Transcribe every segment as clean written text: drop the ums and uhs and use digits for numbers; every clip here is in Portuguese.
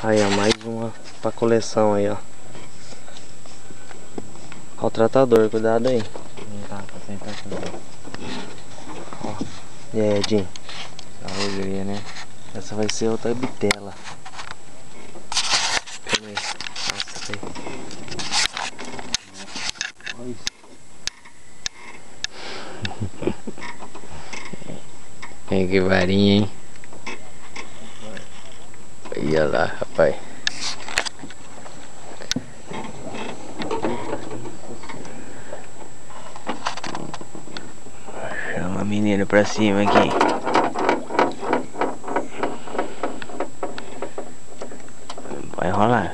Aí, ó, mais uma pra coleção aí, ó. Ó o tratador, cuidado aí. Tá sem tratador. Ó. E aí, Edinho? Alegria, né? Essa vai ser outra bitela. Pera aí. Nossa, aí. Olha isso. Que varinha, hein? Olha lá, rapaz. Chama a menina pra cima aqui. Vai rolar.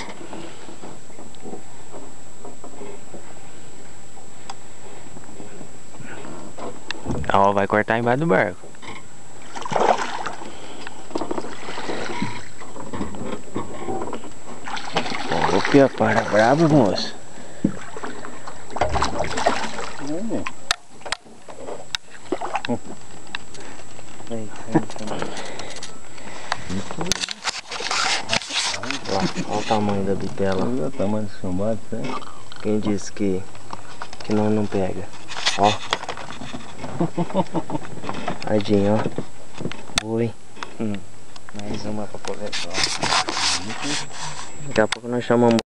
Ó, vai cortar embaixo do barco. Opa, para bravo, moço. Olha o tamanho da bitela. Olha o tamanho do chumbado, né? Quem disse que não pega? Ó. Edinho, ó. Boa, hein? Mais uma pra coleção. Daqui a pouco nós chamamos